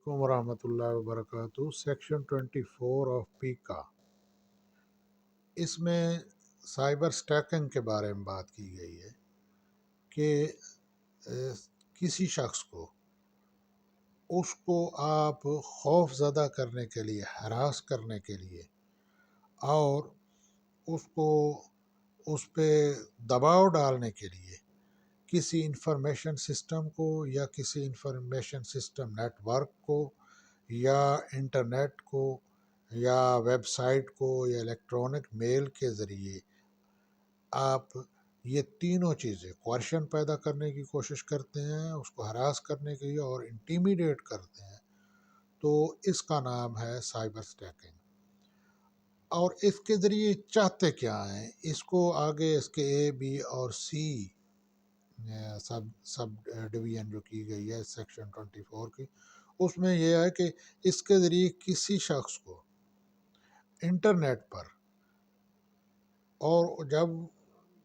علیکم ورحمۃ اللہ وبرکاتہ۔ سیکشن 24 آف پیکا، اس میں سائبر سٹیکنگ کے بارے میں بات کی گئی ہے کہ کسی شخص کو اس کو آپ خوف زدہ کرنے کے لیے، ہراس کرنے کے لیے اور اس کو اس پہ دباؤ ڈالنے کے لیے کسی انفارمیشن سسٹم کو یا کسی انفارمیشن سسٹم نیٹ ورک کو یا انٹرنیٹ کو یا ویب سائٹ کو یا الیکٹرانک میل کے ذریعے آپ یہ تینوں چیزیں کوارشن پیدا کرنے کی کوشش کرتے ہیں، اس کو ہراس کرنے کے لیے اور انٹیمیڈیٹ کرتے ہیں، تو اس کا نام ہے سائبر سٹیکنگ۔ اور اس کے ذریعے چاہتے کیا ہیں، اس کو آگے اس کے اے بی اور سی سب ڈویژن جو کی گئی ہے سیکشن 24 کی، اس میں یہ ہے کہ اس کے ذریعے کسی شخص کو انٹرنیٹ پر، اور جب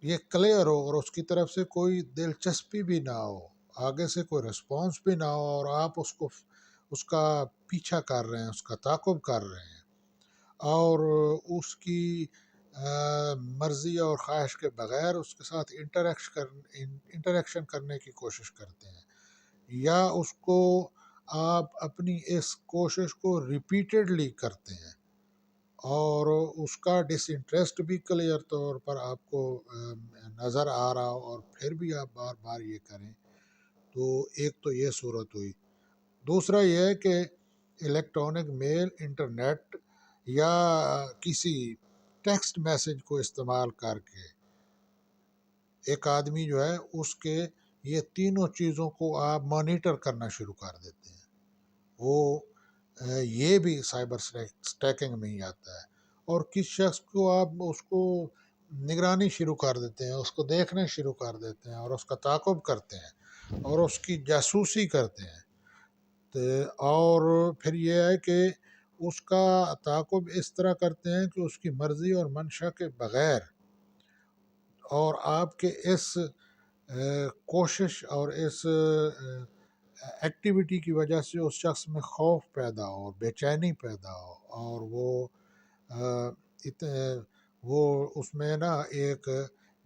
یہ کلیئر ہو اور اس کی طرف سے کوئی دلچسپی بھی نہ ہو، آگے سے کوئی رسپانس بھی نہ ہو، اور آپ اس کا پیچھا کر رہے ہیں، اس کا تعاقب کر رہے ہیں اور اس کی مرضی اور خواہش کے بغیر اس کے ساتھ انٹریکشن کرنے کی کوشش کرتے ہیں، یا اس کو آپ اپنی اس کوشش کو ریپیٹڈلی کرتے ہیں اور اس کا ڈس انٹرسٹ بھی کلیئر طور پر آپ کو نظر آ رہا ہو اور پھر بھی آپ بار بار یہ کریں، تو ایک تو یہ صورت ہوئی۔ دوسرا یہ ہے کہ الیکٹرانک میل، انٹرنیٹ یا کسی ٹیکسٹ میسج کو استعمال کر کے ایک آدمی جو ہے اس کے یہ تینوں چیزوں کو آپ مانیٹر کرنا شروع کر دیتے ہیں، وہ یہ بھی سائبر سٹیکنگ میں ہی آتا ہے۔ اور کس شخص کو آپ اس کو نگرانی شروع کر دیتے ہیں، اس کو دیکھنا شروع کر دیتے ہیں اور اس کا تعاقب کرتے ہیں اور اس کی جاسوسی کرتے ہیں، اور پھر یہ ہے کہ اس کا تعاقب اس طرح کرتے ہیں کہ اس کی مرضی اور منشا کے بغیر، اور آپ کے اس کوشش اور اس ایکٹیویٹی کی وجہ سے اس شخص میں خوف پیدا ہو، بے چینی پیدا ہو، اور وہ اس میں نا ایک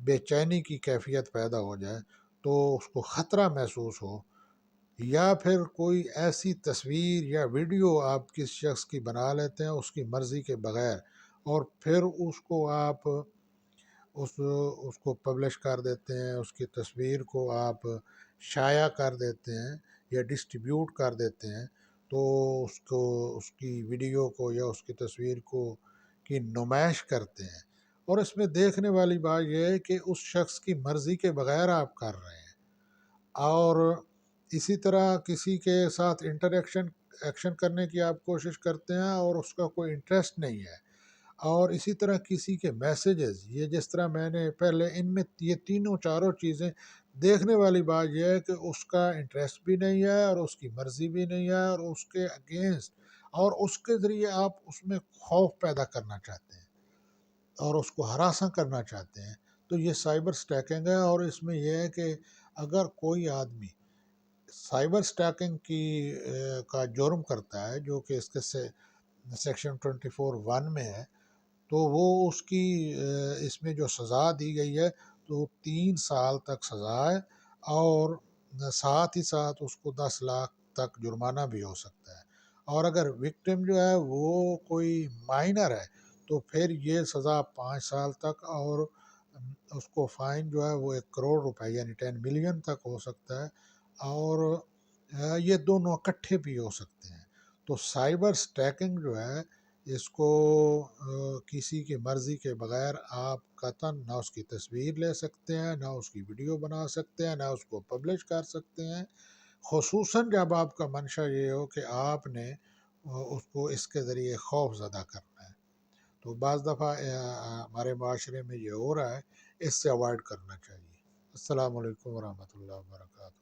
بے چینی کی کیفیت پیدا ہو جائے، تو اس کو خطرہ محسوس ہو، یا پھر کوئی ایسی تصویر یا ویڈیو آپ کس شخص کی بنا لیتے ہیں اس کی مرضی کے بغیر، اور پھر اس کو آپ اس کو پبلش کر دیتے ہیں، اس کی تصویر کو آپ شائع کر دیتے ہیں یا ڈسٹریبیوٹ کر دیتے ہیں، تو اس کی ویڈیو کو یا اس کی تصویر کی نمائش کرتے ہیں، اور اس میں دیکھنے والی بات یہ ہے کہ اس شخص کی مرضی کے بغیر آپ کر رہے ہیں، اور اسی طرح کسی کے ساتھ ایکشن کرنے کی آپ کوشش کرتے ہیں اور اس کا کوئی انٹرسٹ نہیں ہے، اور اسی طرح کسی کے میسیجز، یہ جس طرح میں نے پہلے ان میں یہ تینوں چاروں چیزیں، دیکھنے والی بات یہ ہے کہ اس کا انٹرسٹ بھی نہیں ہے اور اس کی مرضی بھی نہیں ہے اور اس کے اگینسٹ، اور اس کے ذریعے آپ اس میں خوف پیدا کرنا چاہتے ہیں اور اس کو ہراساں کرنا چاہتے ہیں، تو یہ سائبر سٹیکنگ ہے۔ اور اس میں یہ ہے کہ اگر کوئی آدمی سائبر سٹیکنگ کا جرم کرتا ہے، جو کہ اس کے سیکشن 24(1) میں ہے، تو وہ اس میں جو سزا دی گئی ہے تو 3 سال تک سزا ہے، اور ساتھ ہی ساتھ اس کو 10 لاکھ تک جرمانہ بھی ہو سکتا ہے، اور اگر وکٹم جو ہے وہ کوئی مائنر ہے تو پھر یہ سزا 5 سال تک، اور اس کو فائن جو ہے وہ 1 کروڑ روپے یعنی 10 ملین تک ہو سکتا ہے، اور یہ دونوں اکٹھے بھی ہو سکتے ہیں۔ تو سائبر سٹیکنگ جو ہے، اس کو کسی کی مرضی کے بغیر آپ قطعاً نہ اس کی تصویر لے سکتے ہیں، نہ اس کی ویڈیو بنا سکتے ہیں، نہ اس کو پبلش کر سکتے ہیں، خصوصاً جب آپ کا منشا یہ ہو کہ آپ نے اس کو اس کے ذریعے خوف زدہ کرنا ہے۔ تو بعض دفعہ ہمارے معاشرے میں یہ ہو رہا ہے، اس سے اوائڈ کرنا چاہیے۔ السلام علیکم ورحمۃ اللہ وبرکاتہ۔